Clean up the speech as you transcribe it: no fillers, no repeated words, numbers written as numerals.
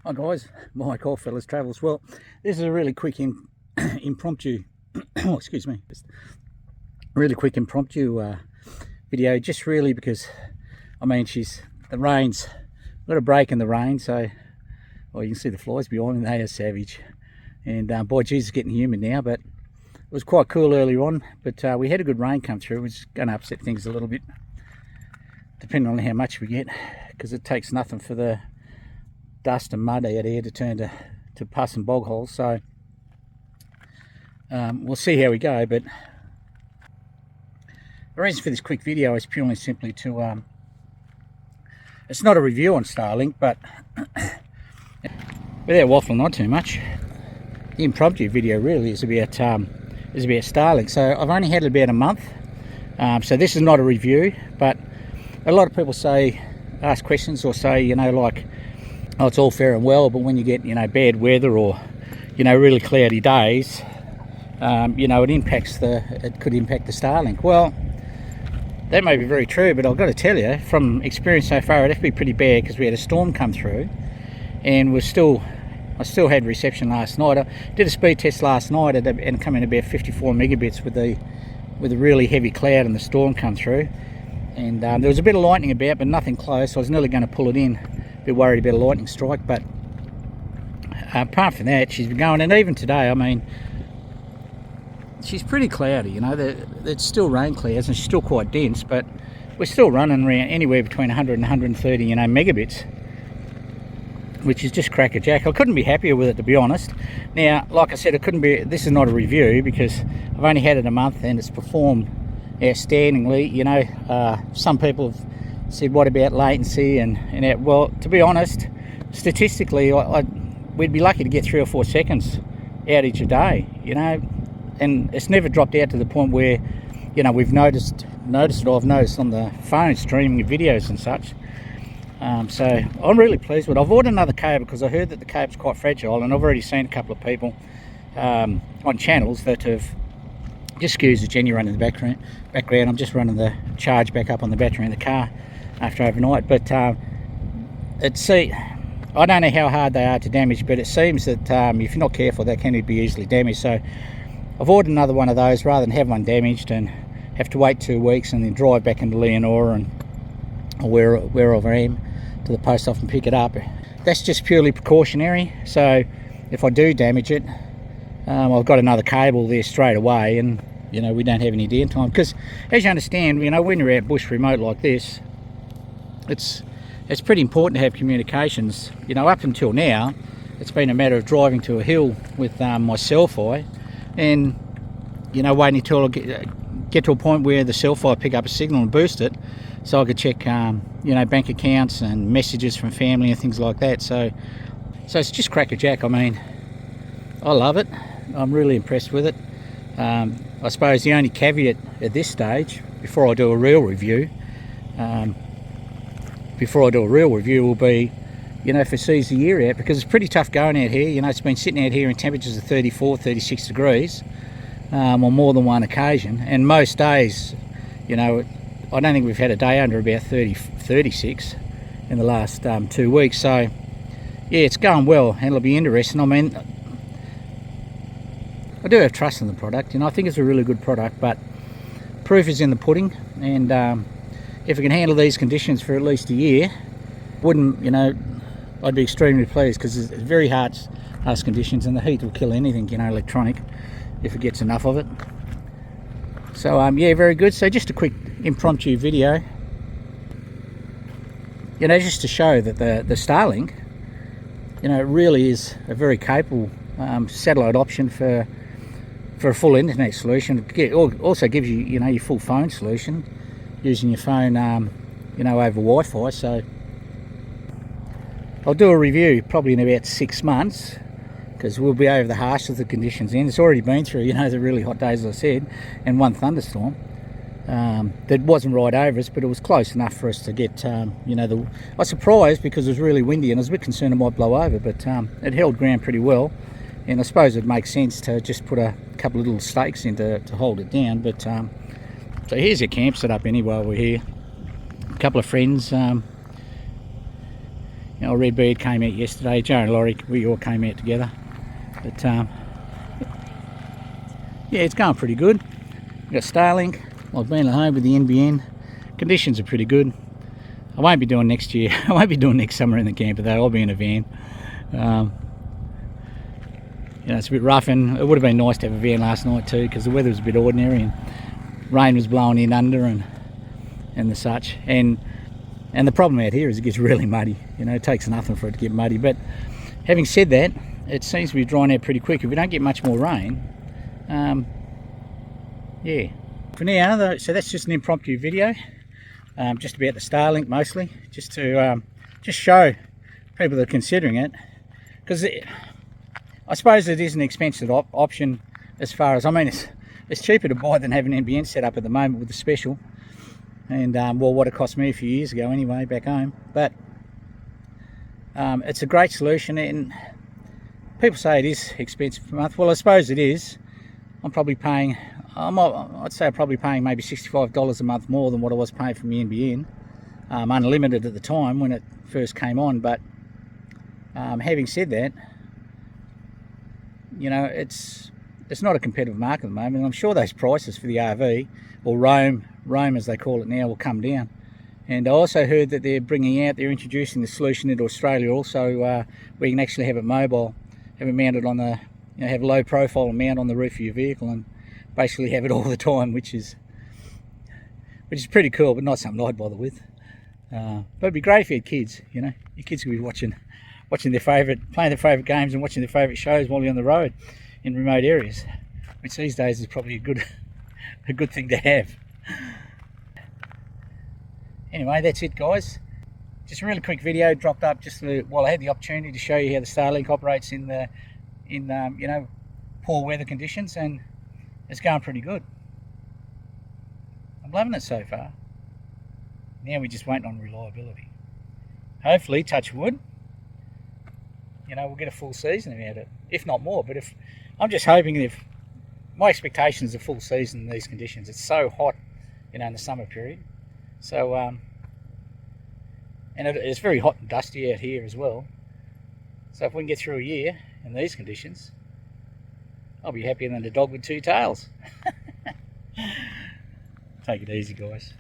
Hi guys, Mike Allfellas Travels. Well, this is a really quick impromptu, oh, excuse me, just really quick impromptu video, just really because, I mean, the rain's got a break in the rain, so, well, you can see the flies behind me, they are savage. And boy, geez, it's getting humid now, but it was quite cool earlier on, but we had a good rain come through, which is going to upset things a little bit, depending on how much we get, because it takes nothing for the dust and mud out here to turn to pus and bog holes. So we'll see how we go, but the reason for this quick video is purely simply to it's not a review on Starlink, but without waffling on too much, the impromptu video really is about Starlink. So I've only had it about a month, so this is not a review, but a lot of people ask questions or say, you know, like, oh, it's all fair and well, but when you get, you know, bad weather or, you know, really cloudy days, you know, it could impact the Starlink. Well, that may be very true, but I've got to tell you, from experience so far, it'd be pretty bad because we had a storm come through, and I still had reception last night. I did a speed test last night and come in about 54 megabits with a really heavy cloud and the storm come through, and there was a bit of lightning about, but nothing close. I was nearly going to pull it in. Bit worried about a lightning strike, but apart from that, she's been going. And even today, I mean, she's pretty cloudy, you know. It's still rain clouds and she's still quite dense, but we're still running around anywhere between 100 and 130, you know, megabits, which is just crackerjack. I couldn't be happier with it, to be honest. Now, like I said, this is not a review because I've only had it a month and it's performed outstandingly. You know, some people have said, what about latency and that? Well, to be honest, statistically, we'd be lucky to get 3 or 4 seconds outage a day, you know, and it's never dropped out to the point where, you know, we've noticed it, or I've noticed on the phone streaming videos and such. So I'm really pleased with it. I've ordered another cable because I heard that the cable's quite fragile, and I've already seen a couple of people on channels that have just excuse the Jenny running in the background. I'm just running the charge back up on the battery in the car after overnight, but I don't know how hard they are to damage, but it seems that if you're not careful, they can be easily damaged. So I've ordered another one of those rather than have one damaged and have to wait 2 weeks and then drive back into Leonora or wherever I am to the post office and pick it up. That's just purely precautionary, so if I do damage it, I've got another cable there straight away, and you know, we don't have any downtime, because as you understand, you know, when you're out bush remote like this, it's pretty important to have communications. You know, up until now, it's been a matter of driving to a hill with my Cell-Fi, and you know, waiting until I get to a point where the Cell-Fi pick up a signal and boost it, so I could check you know, bank accounts and messages from family and things like that. So it's just crackerjack. I mean, I love it. I'm really impressed with it. I suppose the only caveat at this stage, before I do a real review, will be, you know, if it sees the year out, because it's pretty tough going out here. You know, it's been sitting out here in temperatures of 34, 36 degrees on more than one occasion, and most days, you know, I don't think we've had a day under about 36 in the last 2 weeks. So yeah, it's going well, and it'll be interesting. I mean, I do have trust in the product, and I think it's a really good product, but proof is in the pudding, and if it can handle these conditions for at least a year, you know, I'd be extremely pleased, because it's very harsh conditions, and the heat will kill anything, you know, electronic, if it gets enough of it. So yeah, very good. So just a quick impromptu video, you know, just to show that the Starlink, you know, really is a very capable satellite option for a full internet solution. It also gives you, you know, your full phone solution using your phone, you know, over Wi-Fi. So I'll do a review probably in about 6 months, because we'll be over the harsh of the conditions in. It's already been through, you know, the really hot days, as I said, and one thunderstorm that wasn't right over us, but it was close enough for us to get, you know, I was surprised because it was really windy, and I was a bit concerned it might blow over, but it held ground pretty well. And I suppose it makes sense to just put a couple of little stakes in to hold it down. But so here's your camp set up anyway. We're here, a couple of friends, you You know, Redbeard came out yesterday. Joe and Laurie, we all came out together. But yeah, it's going pretty good. We've got Starlink. I've been at home with the NBN. Conditions are pretty good. I won't be doing next year. I won't be doing next summer in the camper though. I'll be in a van. You know, it's a bit rough, and it would have been nice to have a van last night too, because the weather was a bit ordinary and rain was blowing in under and the such. And the problem out here is it gets really muddy. You know, it takes nothing for it to get muddy. But having said that, it seems to be drying out pretty quick. If we don't get much more rain, yeah. For now, though, so that's just an impromptu video, just about the Starlink mostly, just to just show people that are considering it, because I suppose it is an expensive option as far as, I mean, it's cheaper to buy than have an NBN set up at the moment with the special, and well, what it cost me a few years ago anyway back home. But it's a great solution, and people say it is expensive per month. Well, I suppose it is. I'm probably paying, I'd say I'm probably paying maybe $65 a month more than what I was paying for my NBN, unlimited at the time when it first came on. But having said that, you know, it's not a competitive market at the moment. I'm sure those prices for the RV, or Roam as they call it now, will come down. And I also heard that they're introducing the solution into Australia also, where you can actually have it mobile, have it mounted on the, you know, have a low profile and mount on the roof of your vehicle and basically have it all the time, which is pretty cool, but not something I'd bother with. But it'd be great if you had kids. You know, your kids could be watching playing their favourite games and watching their favourite shows while you're on the road in remote areas, which these days is probably a good thing to have. Anyway, that's it, guys. Just a really quick video dropped up just while I had the opportunity to show you how the Starlink operates in you know, poor weather conditions, and it's going pretty good. I'm loving it so far. Now we're just waiting on reliability. Hopefully, touch wood, you know, we'll get a full season out of it, if not more. But if I'm just hoping, if my expectation is a full season in these conditions. It's so hot, you know, in the summer period. So and it's very hot and dusty out here as well. So if we can get through a year in these conditions, I'll be happier than a dog with two tails. Take it easy, guys.